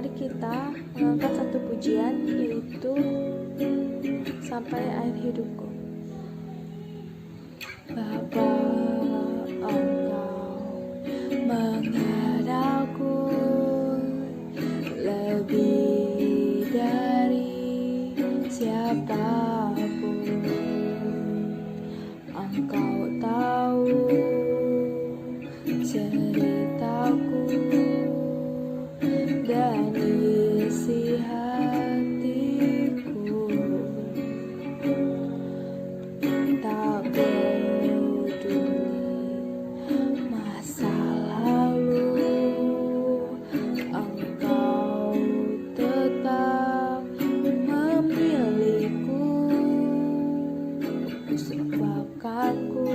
mari kita mengangkat satu pujian, yaitu Sampai Akhir Hidupku. Bapa, Engkau mengasihiku lebih dari siapapun. Engkau tahu ceritaku dan isi hatiku. Tak peduli masa lalu, Engkau tetap memilihku. Sebabkanku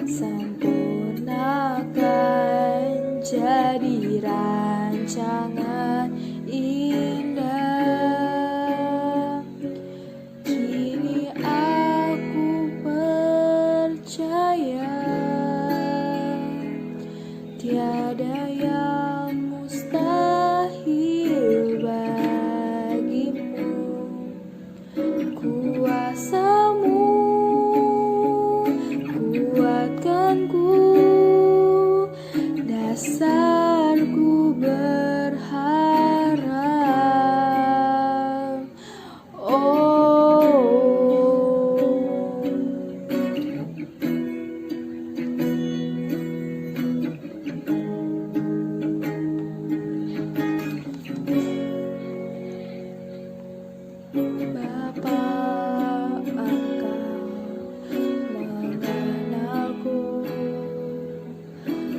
sempurnakan jadi rancangan indah. Kini aku percaya tiada yang mustahil bagimu. Kuasamu kuatkanku, dasarku berharap. Bapa, Engkau mengenalku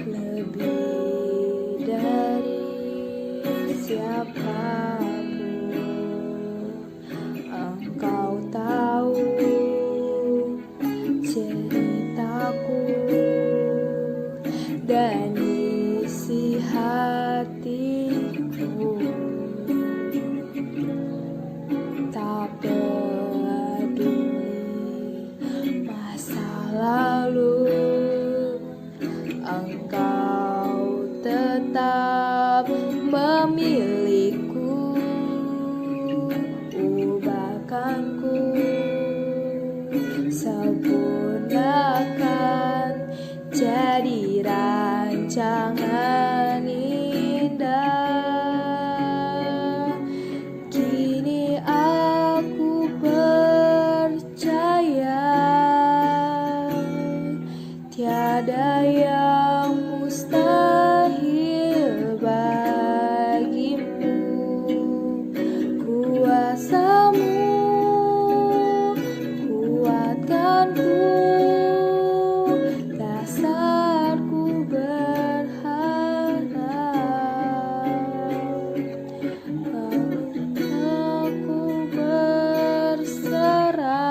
lebih dari siapapun. Engkau tahu ceritaku dan isi hatiku. Tak peduli masa lalu, Engkau tetap memilihku. Ubahkanku, sempurnakan jadi rancangan indah. Kini aku percaya tiada yang mustahil bagimu. Kuasamu kuatkanku, dasarku berharap. Aku berserah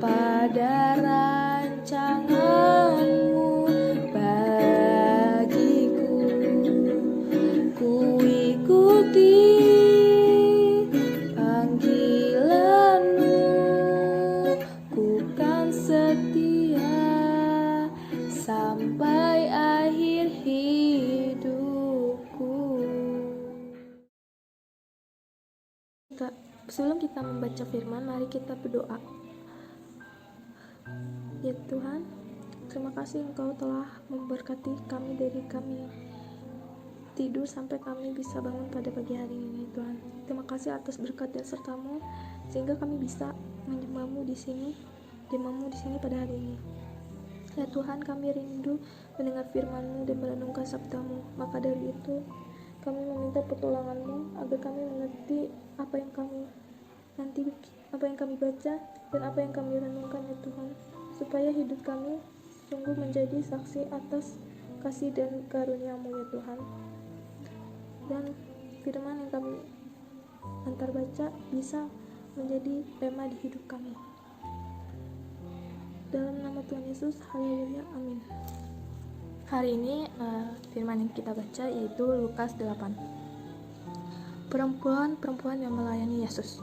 pada rancanganmu bagiku. Ku ikuti panggilanmu, ku kan setia sampai akhir hidupku. Sebelum kita membaca firman, mari kita berdoa. Ya Tuhan, terima kasih Engkau telah memberkati kami dari kami tidur sampai kami bisa bangun pada pagi hari ini, Tuhan. Terima kasih atas berkat dan serta-Mu sehingga kami bisa menyembah-Mu di sini pada hari ini. Ya Tuhan, kami rindu mendengar firman-Mu dan merenungkan sabda-Mu. Maka dari itu, kami meminta pertolongan-Mu agar kami mengerti apa yang kami baca dan apa yang kami renungkan, ya Tuhan, supaya hidup kami sungguh menjadi saksi atas kasih dan karunia-Mu, ya Tuhan. Dan firman yang kami antar baca bisa menjadi tema di hidup kami. Dalam nama Tuhan Yesus, haleluya, amin. Hari ini firman yang kita baca yaitu Lukas 8. Perempuan-perempuan yang melayani Yesus.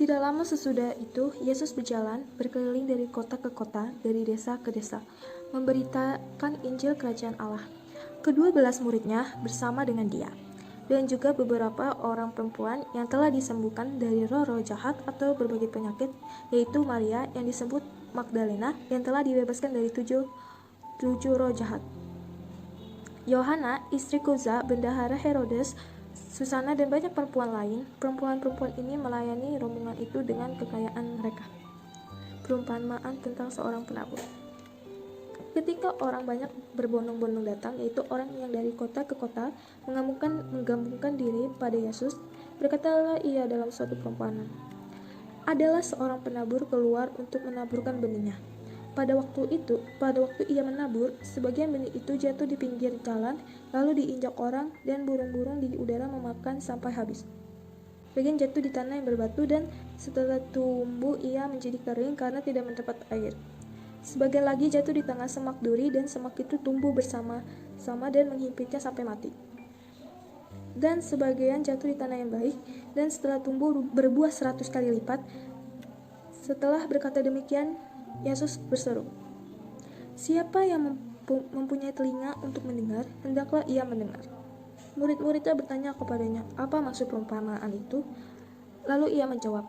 Tidak lama sesudah itu, Yesus berjalan berkeliling dari kota ke kota, dari desa ke desa, memberitakan Injil Kerajaan Allah. Kedua belas muridnya bersama dengan dia, dan juga beberapa orang perempuan yang telah disembuhkan dari roh-roh jahat atau berbagai penyakit, yaitu Maria yang disebut Magdalena yang telah dibebaskan dari tujuh roh jahat, Yohana, istri Kuza, bendahara Herodes, Susana, dan banyak perempuan lain. Perempuan-perempuan ini melayani rombongan itu dengan kekayaan mereka. Perumpamaan tentang seorang penabur. Ketika orang banyak berbondong-bondong datang, yaitu orang yang dari kota ke kota, menggabungkan diri pada Yesus, berkatalah ia dalam suatu perumpamaan. Adalah seorang penabur keluar untuk menaburkan benihnya. Pada waktu ia menabur, sebagian benih itu jatuh di pinggir jalan, lalu diinjak orang, dan burung-burung di udara memakan sampai habis. Bagian jatuh di tanah yang berbatu, dan setelah tumbuh ia menjadi kering karena tidak mendapat air. Sebagian lagi jatuh di tengah semak duri, dan semak itu tumbuh bersama-sama dan menghimpitnya sampai mati. Dan sebagian jatuh di tanah yang baik, dan setelah tumbuh berbuah 100 kali lipat. Setelah berkata demikian, Yesus berseru, "Siapa yang mempunyai telinga untuk mendengar, hendaklah ia mendengar." Murid-muridnya bertanya kepadanya, "Apa maksud perumpamaan itu?" Lalu ia menjawab,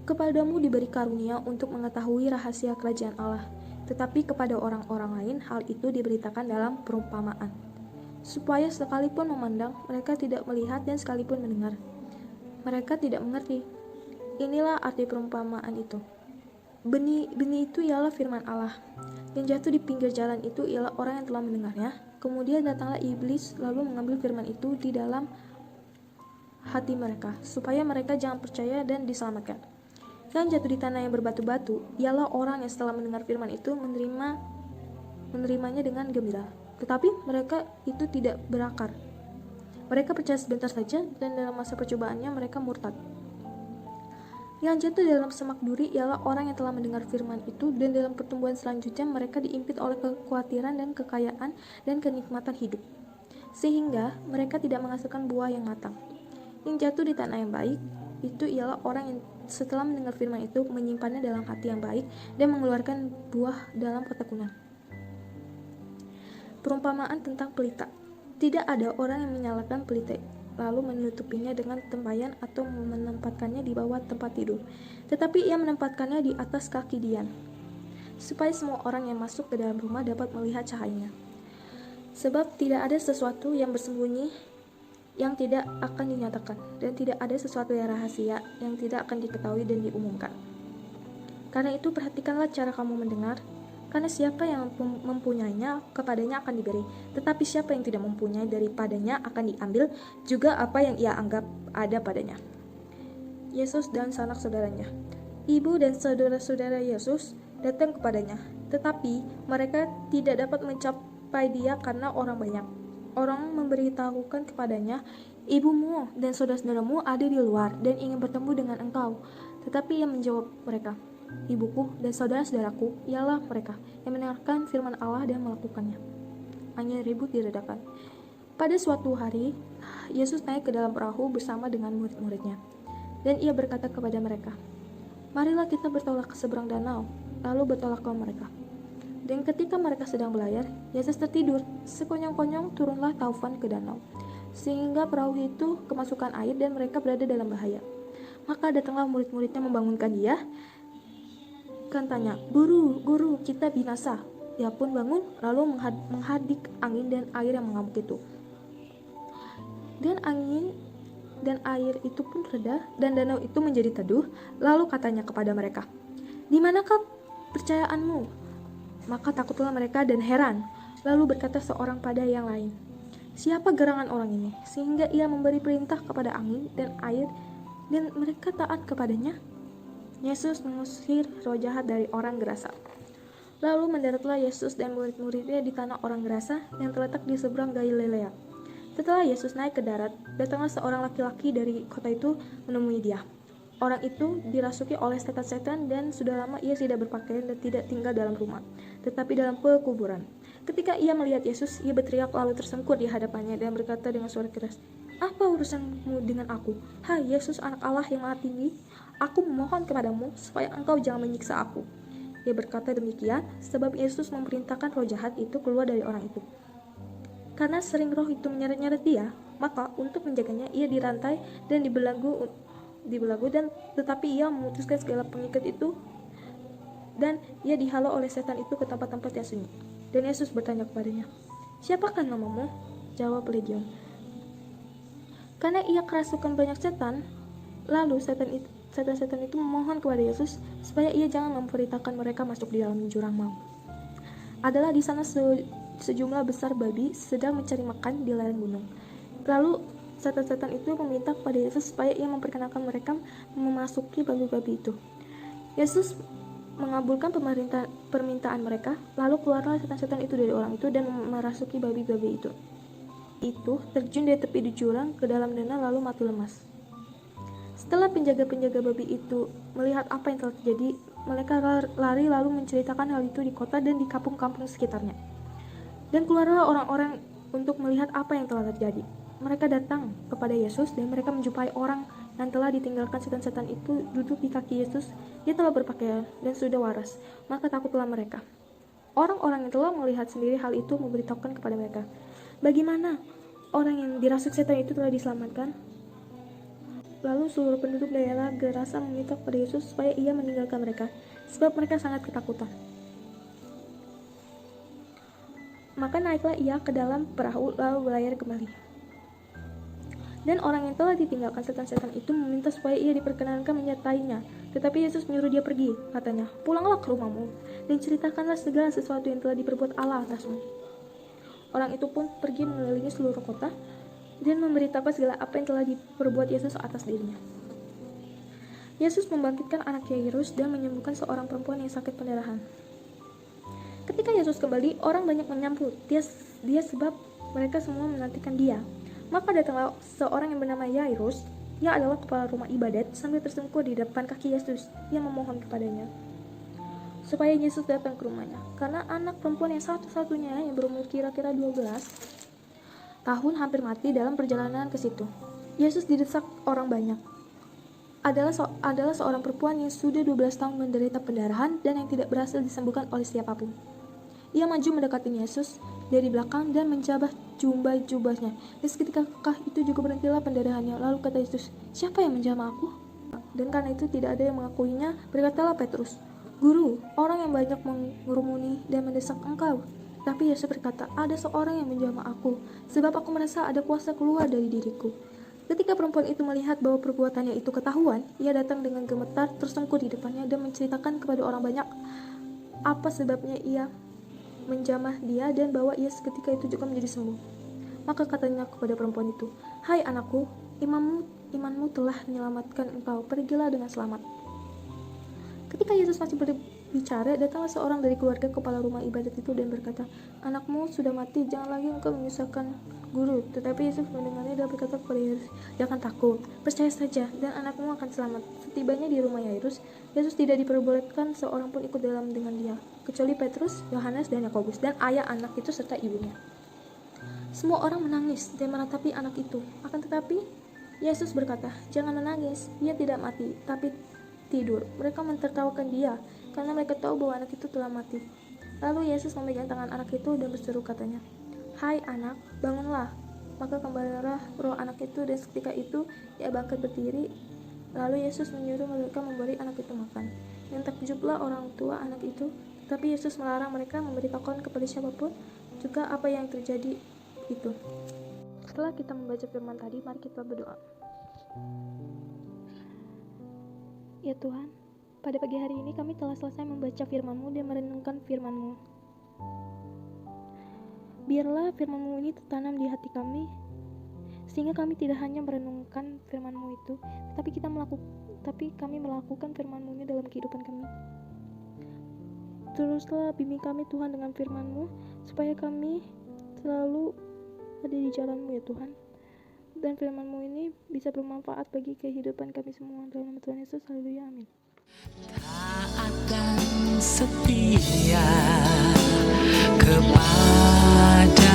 "Kepadamu diberi karunia untuk mengetahui rahasia kerajaan Allah, tetapi kepada orang-orang lain hal itu diberitakan dalam perumpamaan, supaya sekalipun memandang, mereka tidak melihat, dan sekalipun mendengar, mereka tidak mengerti." Inilah arti perumpamaan itu. Benih itu ialah firman Allah. Yang jatuh di pinggir jalan itu ialah orang yang telah mendengarnya. Kemudian datanglah iblis lalu mengambil firman itu di dalam hati mereka, supaya mereka jangan percaya dan diselamatkan. Yang jatuh di tanah yang berbatu-batu ialah orang yang setelah mendengar firman itu menerimanya dengan gembira. Tetapi mereka itu tidak berakar. Mereka percaya sebentar saja, dan dalam masa percobaannya mereka murtad. Yang jatuh dalam semak duri ialah orang yang telah mendengar firman itu, dan dalam pertumbuhan selanjutnya mereka diimpit oleh kekhawatiran dan kekayaan dan kenikmatan hidup, sehingga mereka tidak menghasilkan buah yang matang. Yang jatuh di tanah yang baik itu ialah orang yang setelah mendengar firman itu menyimpannya dalam hati yang baik dan mengeluarkan buah dalam ketekunan. Perumpamaan tentang pelita. Tidak ada orang yang menyalakan pelita lalu menutupinya dengan tempayan atau menempatkannya di bawah tempat tidur, tetapi ia menempatkannya di atas kaki Dian, supaya semua orang yang masuk ke dalam rumah dapat melihat cahayanya. Sebab tidak ada sesuatu yang bersembunyi yang tidak akan dinyatakan, dan tidak ada sesuatu yang rahasia yang tidak akan diketahui dan diumumkan. Karena itu perhatikanlah cara kamu mendengar, karena siapa yang mempunyainya, kepadanya akan diberi, tetapi siapa yang tidak mempunyai, daripadanya akan diambil juga apa yang ia anggap ada padanya. Yesus dan sanak saudaranya. Ibu dan saudara-saudara Yesus datang kepadanya, tetapi mereka tidak dapat mencapai dia karena orang banyak. Orang memberitahukan kepadanya, "Ibumu dan saudara-saudaramu ada di luar dan ingin bertemu dengan engkau." Tetapi ia menjawab mereka, "Ibuku dan saudara-saudaraku ialah mereka yang mendengarkan firman Allah dan melakukannya." Angin ribut diredakan. Pada suatu hari, Yesus naik ke dalam perahu bersama dengan murid-muridnya, dan ia berkata kepada mereka, "Marilah kita bertolak ke seberang danau." Lalu bertolaklah mereka. Dan ketika mereka sedang berlayar, Yesus tertidur. Sekonyong-konyong turunlah taufan ke danau, sehingga perahu itu kemasukan air dan mereka berada dalam bahaya. Maka datanglah murid-muridnya membangunkan dia. Kan tanya, "Guru, guru, kita binasa." Dia pun bangun, lalu menghadik angin dan air yang mengamuk itu. Dan angin dan air itu pun reda, dan danau itu menjadi teduh. Lalu katanya kepada mereka, "Di manakah percayaanmu?" Maka takutlah mereka dan heran. Lalu berkata seorang pada yang lain, "Siapa gerangan orang ini, sehingga ia memberi perintah kepada angin dan air, dan mereka taat kepadanya?" Yesus mengusir roh jahat dari orang Gerasa. Lalu mendaratlah Yesus dan murid-muridnya di tanah orang Gerasa yang terletak di seberang Galilea. Setelah Yesus naik ke darat, datanglah seorang laki-laki dari kota itu menemui dia. Orang itu dirasuki oleh setan-setan, dan sudah lama ia tidak berpakaian dan tidak tinggal dalam rumah, tetapi dalam pekuburan. Ketika ia melihat Yesus, ia berteriak lalu tersungkur di hadapannya dan berkata dengan suara keras, "Apa urusanmu dengan aku? Hai Yesus, Anak Allah yang Maha Tinggi, aku memohon kepadamu supaya engkau jangan menyiksa aku." Ia berkata demikian sebab Yesus memerintahkan roh jahat itu keluar dari orang itu. Karena sering roh itu menyeret-nyeret dia, maka untuk menjaganya ia dirantai dan dibelenggu dan tetapi ia memutuskan segala pengikat itu dan ia dihalau oleh setan itu ke tempat-tempat yang sunyi. Dan Yesus bertanya kepadanya, "Siapakah namamu?" Jawab Legion. Karena ia kerasukan banyak setan, lalu setan-setan itu memohon kepada Yesus supaya ia jangan memberitakan mereka masuk di dalam jurang maut. Adalah di sana sejumlah besar babi sedang mencari makan di lereng gunung. Lalu setan-setan itu meminta kepada Yesus supaya ia memperkenalkan mereka memasuki babi-babi itu. Yesus mengabulkan permintaan mereka, lalu keluarlah setan-setan itu dari orang itu dan merasuki babi-babi itu. Terjun dari tepi di jurang ke dalam danau lalu mati lemas. Setelah penjaga-penjaga babi itu melihat apa yang telah terjadi, mereka lari lalu menceritakan hal itu di kota dan di kampung-kampung sekitarnya. Dan keluarlah orang-orang untuk melihat apa yang telah terjadi. Mereka datang kepada Yesus dan mereka menjumpai orang yang telah ditinggalkan setan-setan itu duduk di kaki Yesus. Dia telah berpakaian dan sudah waras, maka takutlah mereka. Orang-orang yang telah melihat sendiri hal itu memberitahukan kepada mereka, "Bagaimana orang yang dirasuk setan itu telah diselamatkan?" Lalu seluruh penduduk daerah Gerasa meminta kepada Yesus supaya ia meninggalkan mereka, sebab mereka sangat ketakutan. Maka naiklah ia ke dalam perahu lalu berlayar kembali. Dan orang yang telah ditinggalkan setan-setan itu meminta supaya ia diperkenankan menyertainya. Tetapi Yesus menyuruh dia pergi, katanya, "Pulanglah ke rumahmu, dan ceritakanlah segala sesuatu yang telah diperbuat Allah atasmu." Orang itu pun pergi mengelilingi seluruh kota, dan memberitakan segala apa yang telah diperbuat Yesus atas dirinya. Yesus membangkitkan anak Yairus dan menyembuhkan seorang perempuan yang sakit pendarahan. Ketika Yesus kembali, orang banyak menyambut dia sebab mereka semua menantikan dia. Maka datanglah seorang yang bernama Yairus. Ia adalah kepala rumah ibadat, sambil tersungkur di depan kaki Yesus. Ia memohon kepadanya supaya Yesus datang ke rumahnya, karena anak perempuan yang satu-satunya yang berumur kira-kira 12 tahun hampir mati dalam perjalanan ke situ. Yesus didesak orang banyak. Adalah seorang perempuan yang sudah 12 tahun menderita pendarahan dan yang tidak berhasil disembuhkan oleh siapapun. Ia maju mendekati Yesus dari belakang dan menjabah jubahnya. Dan seketika itu juga berhentilah pendarahannya. Lalu kata Yesus, "Siapa yang menjamah aku?" Dan karena itu tidak ada yang mengakuinya, berkatalah Petrus, "Guru, orang yang banyak mengerumuni dan mendesak engkau." Tapi Yesus berkata, "Ada seorang yang menjamah aku, sebab aku merasa ada kuasa keluar dari diriku." Ketika perempuan itu melihat bahwa perbuatannya itu ketahuan, ia datang dengan gemetar, tersungkur di depannya dan menceritakan kepada orang banyak apa sebabnya ia menjamah dia dan bahwa ia seketika itu juga menjadi sembuh. Maka katanya kepada perempuan itu, "Hai anakku, imanmu telah menyelamatkan engkau, pergilah dengan selamat." Ketika Yesus masih berbicara, datanglah seorang dari keluarga kepala rumah ibadat itu dan berkata, "Anakmu sudah mati, jangan lagi engkau menyusahkan Guru." Tetapi Yesus mendengarnya dan berkata kepada Yairus, "Jangan takut, percaya saja, dan anakmu akan selamat." Setibanya di rumah Yairus, Yesus tidak diperbolehkan seorang pun ikut dalam dengan dia, kecuali Petrus, Yohanes, dan Yakobus, dan ayah anak itu serta ibunya. Semua orang menangis dan meratapi anak itu. Akan tetapi, Yesus berkata, "Jangan menangis, dia tidak mati, tapi tidur." Mereka mentertawakan dia, karena mereka tahu bahwa anak itu telah mati. Lalu Yesus memegang tangan anak itu dan berseru katanya, "Hai anak, bangunlah." Maka kembalilah roh anak itu dan seketika itu ia bangkit berdiri. Lalu Yesus menyuruh mereka memberi anak itu makan. Dan takjublah orang tua anak itu, tapi Yesus melarang mereka memberitahukan kepada siapapun juga apa yang terjadi itu. Setelah kita membaca firman tadi, mari kita berdoa. Ya Tuhan, pada pagi hari ini kami telah selesai membaca firman-Mu dan merenungkan firman-Mu. Biarlah firman-Mu ini tertanam di hati kami, sehingga kami tidak hanya merenungkan firman-Mu itu, tapi kami melakukan firman-Mu ini dalam kehidupan kami. Teruslah bimbing kami Tuhan dengan firman-Mu, supaya kami selalu ada di jalan-Mu ya Tuhan. Dan firman-Mu ini bisa bermanfaat bagi kehidupan kami semua. Dalam nama Tuhan Yesus, haleluya, amin. Taat dan setia kepada